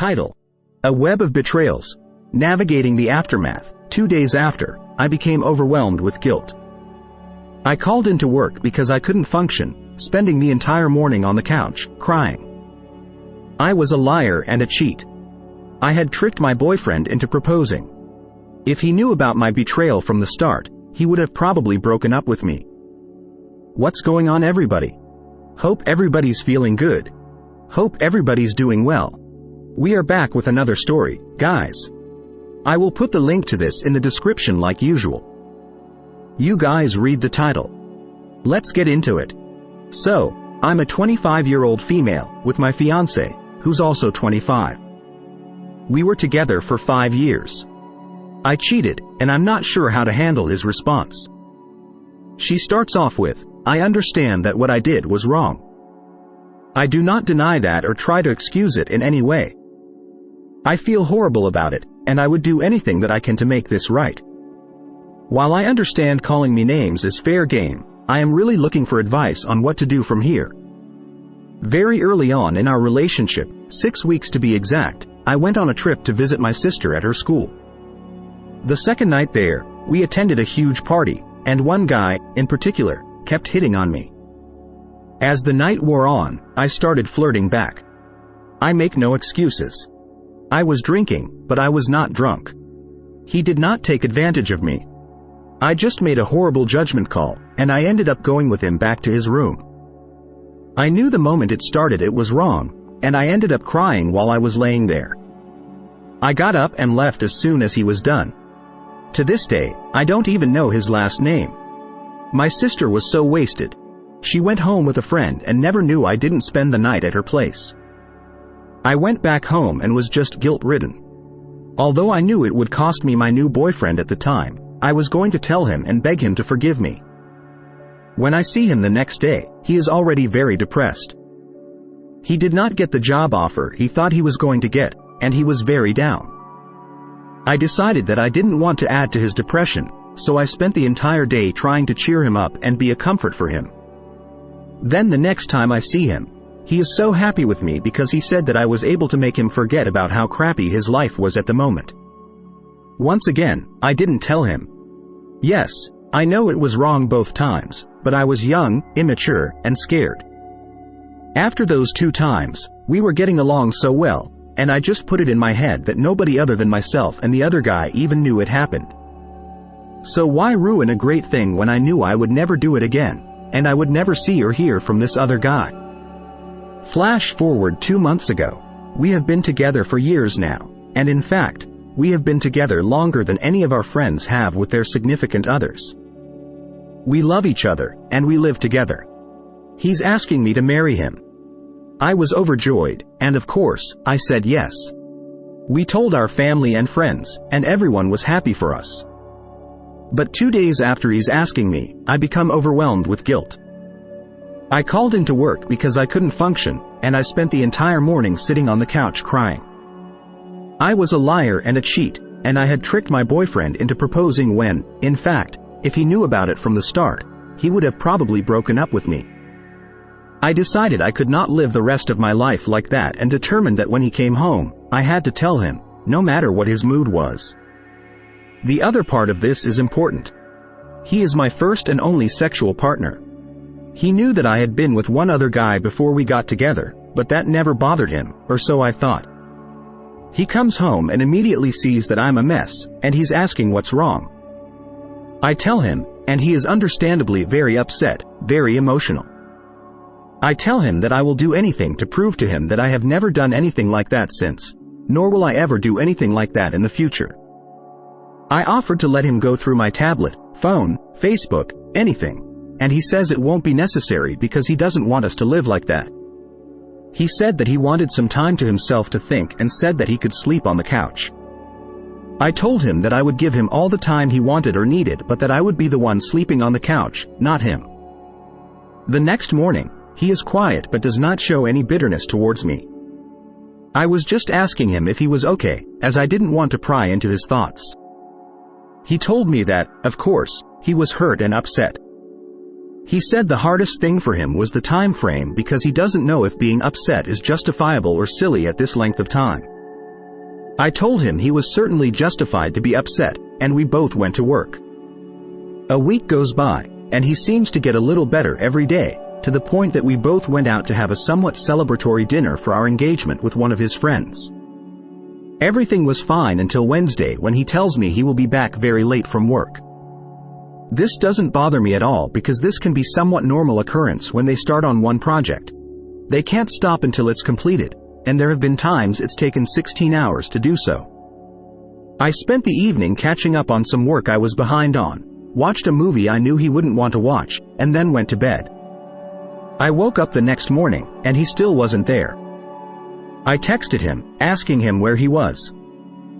Title: A Web of Betrayals. Navigating the Aftermath. 2 days after, I became overwhelmed with guilt. I called into work because I couldn't function, spending the entire morning on the couch, crying. I was a liar and a cheat. I had tricked my boyfriend into proposing. If he knew about my betrayal from the start, he would have probably broken up with me. What's going on, everybody? Hope everybody's feeling good. Hope everybody's doing well. We are back with another story, guys. I will put the link to this in the description like usual. You guys read the title. Let's get into it. So, I'm a 25-year-old female with my fiancé, who's also 25. We were together for 5 years. I cheated, and I'm not sure how to handle his response. She starts off with, "I understand that what I did was wrong. I do not deny that or try to excuse it in any way. I feel horrible about it, and I would do anything that I can to make this right. While I understand calling me names is fair game, I am really looking for advice on what to do from here. Very early on in our relationship, 6 weeks to be exact, I went on a trip to visit my sister at her school. The second night there, we attended a huge party, and one guy, in particular, kept hitting on me. As the night wore on, I started flirting back. I make no excuses. I was drinking, but I was not drunk. He did not take advantage of me. I just made a horrible judgment call, and I ended up going with him back to his room. I knew the moment it started it was wrong, and I ended up crying while I was laying there. I got up and left as soon as he was done. To this day, I don't even know his last name. My sister was so wasted. She went home with a friend and never knew I didn't spend the night at her place. I went back home and was just guilt-ridden. Although I knew it would cost me my new boyfriend at the time, I was going to tell him and beg him to forgive me. When I see him the next day, he is already very depressed. He did not get the job offer he thought he was going to get, and he was very down. I decided that I didn't want to add to his depression, so I spent the entire day trying to cheer him up and be a comfort for him. Then the next time I see him, he is so happy with me because he said that I was able to make him forget about how crappy his life was at the moment. Once again, I didn't tell him. Yes, I know it was wrong both times, but I was young, immature, and scared. After those 2 times, we were getting along so well, and I just put it in my head that nobody other than myself and the other guy even knew it happened. So why ruin a great thing when I knew I would never do it again, and I would never see or hear from this other guy? Flash forward 2 months ago. We have been together for years now, and in fact, we have been together longer than any of our friends have with their significant others. We love each other, and we live together. He's asking me to marry him. I was overjoyed, and of course, I said yes. We told our family and friends, and everyone was happy for us. But 2 days after he's asking me, I become overwhelmed with guilt. I called into work because I couldn't function, and I spent the entire morning sitting on the couch crying. I was a liar and a cheat, and I had tricked my boyfriend into proposing when, in fact, if he knew about it from the start, he would have probably broken up with me. I decided I could not live the rest of my life like that and determined that when he came home, I had to tell him, no matter what his mood was. The other part of this is important. He is my first and only sexual partner. He knew that I had been with one other guy before we got together, but that never bothered him, or so I thought. He comes home and immediately sees that I'm a mess, and he's asking what's wrong. I tell him, and he is understandably very upset, very emotional. I tell him that I will do anything to prove to him that I have never done anything like that since, nor will I ever do anything like that in the future. I offered to let him go through my tablet, phone, Facebook, anything, and he says it won't be necessary because he doesn't want us to live like that. He said that he wanted some time to himself to think and said that he could sleep on the couch. I told him that I would give him all the time he wanted or needed, but that I would be the one sleeping on the couch, not him. The next morning, he is quiet but does not show any bitterness towards me. I was just asking him if he was okay, as I didn't want to pry into his thoughts. He told me that, of course, he was hurt and upset. He said the hardest thing for him was the time frame because he doesn't know if being upset is justifiable or silly at this length of time. I told him he was certainly justified to be upset, and we both went to work. A week goes by, and he seems to get a little better every day, to the point that we both went out to have a somewhat celebratory dinner for our engagement with one of his friends. Everything was fine until Wednesday, when he tells me he will be back very late from work. This doesn't bother me at all, because this can be somewhat normal occurrence when they start on one project. They can't stop until it's completed, and there have been times it's taken 16 hours to do so. I spent the evening catching up on some work I was behind on, watched a movie I knew he wouldn't want to watch, and then went to bed. I woke up the next morning, and he still wasn't there. I texted him, asking him where he was.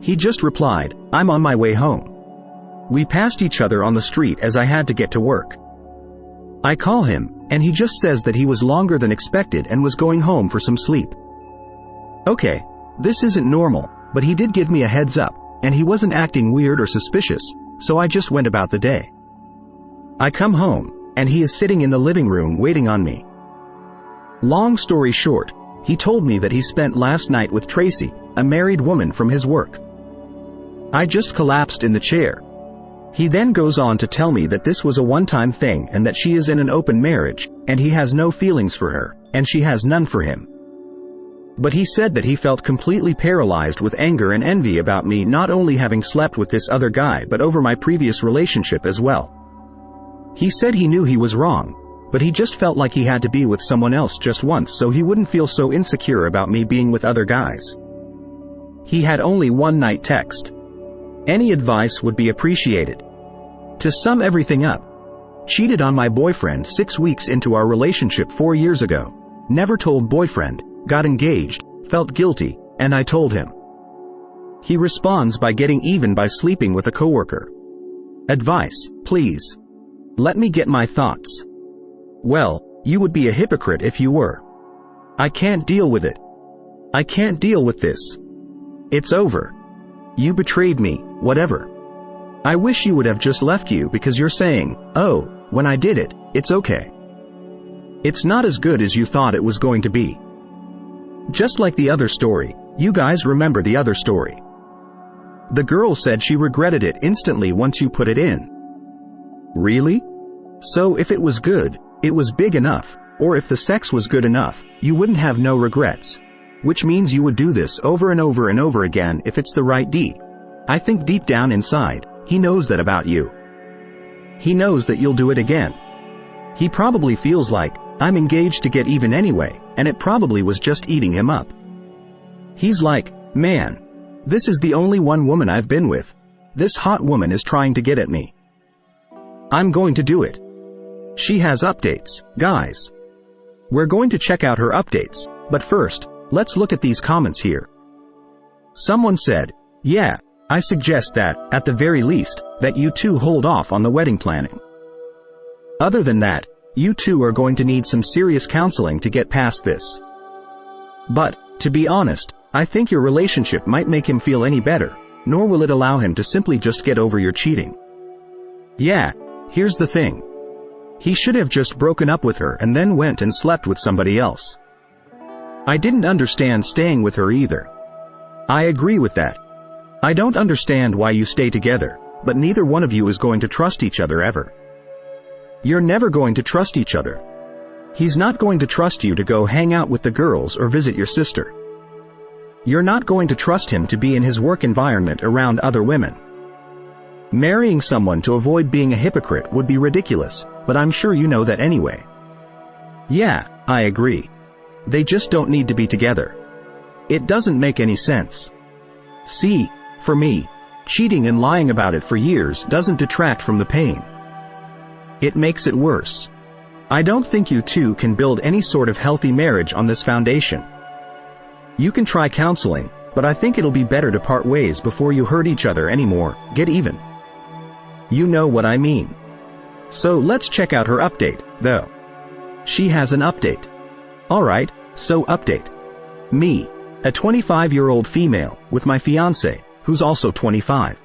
He just replied, "I'm on my way home." We passed each other on the street as I had to get to work. I call him, and he just says that he was longer than expected and was going home for some sleep. Okay, this isn't normal, but he did give me a heads up, and he wasn't acting weird or suspicious, so I just went about the day. I come home, and he is sitting in the living room waiting on me. Long story short, he told me that he spent last night with Tracy, a married woman from his work. I just collapsed in the chair. He then goes on to tell me that this was a one-time thing and that she is in an open marriage, and he has no feelings for her, and she has none for him. But he said that he felt completely paralyzed with anger and envy about me not only having slept with this other guy but over my previous relationship as well. He said he knew he was wrong, but he just felt like he had to be with someone else just once so he wouldn't feel so insecure about me being with other guys. He had only one night text. Any advice would be appreciated. To sum everything up, cheated on my boyfriend 6 weeks into our relationship 4 years ago, never told boyfriend, got engaged, felt guilty, and I told him. He responds by getting even by sleeping with a coworker. Advice, please. Let me get my thoughts. Well, you would be a hypocrite if you were. I can't deal with it. I can't deal with this. It's over. You betrayed me, whatever. I wish you would have just left you because you're saying, "Oh, when I did it, it's okay." It's not as good as you thought it was going to be. Just like the other story, you guys remember the other story. The girl said she regretted it instantly once you put it in. Really? So if it was good, it was big enough, or if the sex was good enough, you wouldn't have no regrets. Which means you would do this over and over and over again if it's the right D. I think deep down inside, he knows that about you. He knows that you'll do it again. He probably feels like, I'm engaged to get even anyway, and it probably was just eating him up. He's like, man, this is the only one woman I've been with. This hot woman is trying to get at me. I'm going to do it. She has updates, guys. We're going to check out her updates, but first, let's look at these comments here. Someone said, yeah, I suggest that, at the very least, that you two hold off on the wedding planning. Other than that, you two are going to need some serious counseling to get past this. But, to be honest, I think your relationship might make him feel any better, nor will it allow him to simply just get over your cheating. Yeah, here's the thing. He should have just broken up with her and then went and slept with somebody else. I didn't understand staying with her either. I agree with that. I don't understand why you stay together, but neither one of you is going to trust each other ever. You're never going to trust each other. He's not going to trust you to go hang out with the girls or visit your sister. You're not going to trust him to be in his work environment around other women. Marrying someone to avoid being a hypocrite would be ridiculous, but I'm sure you know that anyway. Yeah, I agree. They just don't need to be together. It doesn't make any sense. See, for me, cheating and lying about it for years doesn't detract from the pain. It makes it worse. I don't think you two can build any sort of healthy marriage on this foundation. You can try counseling, but I think it'll be better to part ways before you hurt each other anymore. Get even. You know what I mean. So let's check out her update, though. She has an update. Alright, so update. Me, a 25-year-old female, with my fiancé, who's also 25.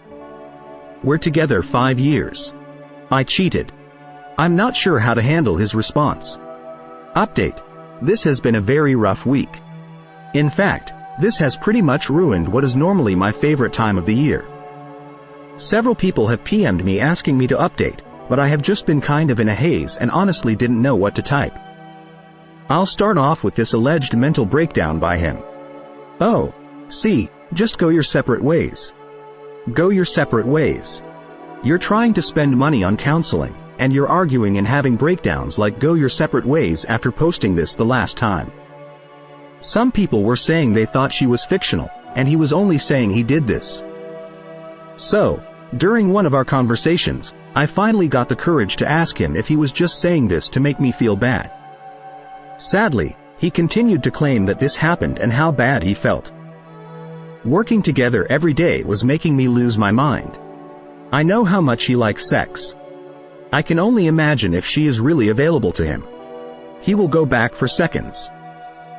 We're together 5 years. I cheated. I'm not sure how to handle his response. Update. This has been a very rough week. In fact, This has pretty much ruined what is normally my favorite time of the year. Several people have PM'd me asking me to update, but I have just been kind of in a haze and honestly didn't know what to type. I'll start off with this alleged mental breakdown by him. Oh, see, just go your separate ways. Go your separate ways. You're trying to spend money on counseling, and you're arguing and having breakdowns like go your separate ways after posting this the last time. Some people were saying they thought she was fictional, and he was only saying he did this. So, during one of our conversations, I finally got the courage to ask him if he was just saying this to make me feel bad. Sadly, he continued to claim that this happened and how bad he felt. Working together every day was making me lose my mind. I know how much he likes sex. I can only imagine if she is really available to him. He will go back for seconds.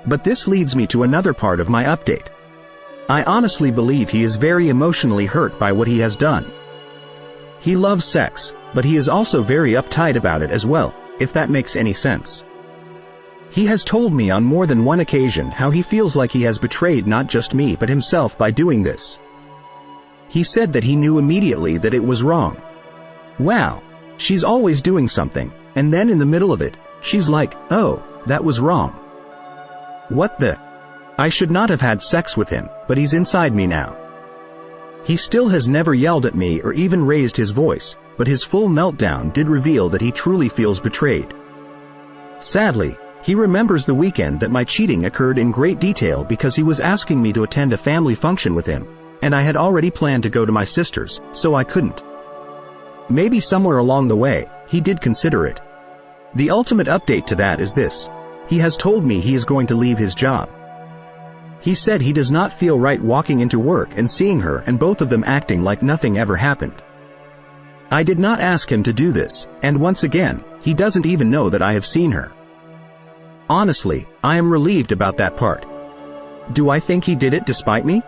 But this leads me to another part of my update. I honestly believe he is very emotionally hurt by what he has done. He loves sex, but he is also very uptight about it as well, if that makes any sense. He has told me on more than one occasion how he feels like he has betrayed not just me but himself by doing this. He said that he knew immediately that it was wrong. Wow, she's always doing something, and then in the middle of it, she's like, oh, that was wrong. What the? I should not have had sex with him, but he's inside me now. He still has never yelled at me or even raised his voice, but his full meltdown did reveal that he truly feels betrayed. Sadly, he remembers the weekend that my cheating occurred in great detail because he was asking me to attend a family function with him, and I had already planned to go to my sister's, so I couldn't. Maybe somewhere along the way, he did consider it. The ultimate update to that is this. He has told me he is going to leave his job. He said he does not feel right walking into work and seeing her and both of them acting like nothing ever happened. I did not ask him to do this, and once again, he doesn't even know that I have seen her. Honestly, I am relieved about that part. Do I think he did it despite me?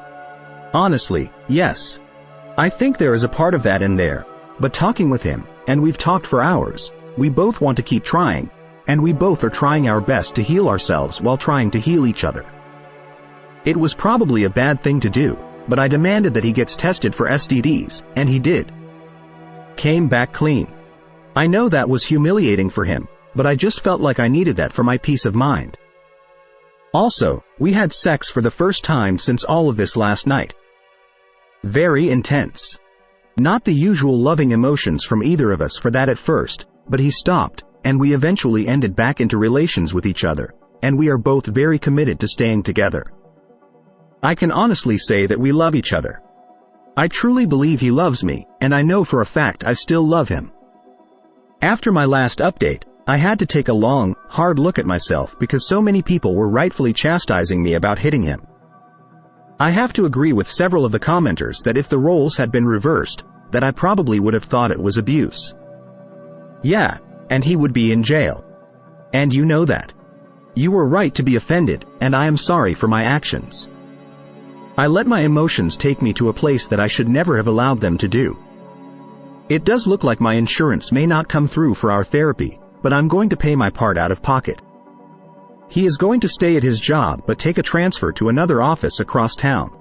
Honestly, yes. I think there is a part of that in there, but talking with him, and we've talked for hours, we both want to keep trying, and we both are trying our best to heal ourselves while trying to heal each other. It was probably a bad thing to do, but I demanded that he gets tested for STDs, and he did. Came back clean. I know that was humiliating for him, but I just felt like I needed that for my peace of mind. Also, we had sex for the first time since all of this last night. Very intense. Not the usual loving emotions from either of us for that at first, but he stopped, and we eventually ended back into relations with each other, and we are both very committed to staying together. I can honestly say that we love each other. I truly believe he loves me, and I know for a fact I still love him. After my last update, I had to take a long, hard look at myself because so many people were rightfully chastising me about hitting him. I have to agree with several of the commenters that if the roles had been reversed, that I probably would have thought it was abuse. Yeah, and he would be in jail. And you know that. You were right to be offended, and I am sorry for my actions. I let my emotions take me to a place that I should never have allowed them to do. It does look like my insurance may not come through for our therapy, but I'm going to pay my part out of pocket. He is going to stay at his job but take a transfer to another office across town.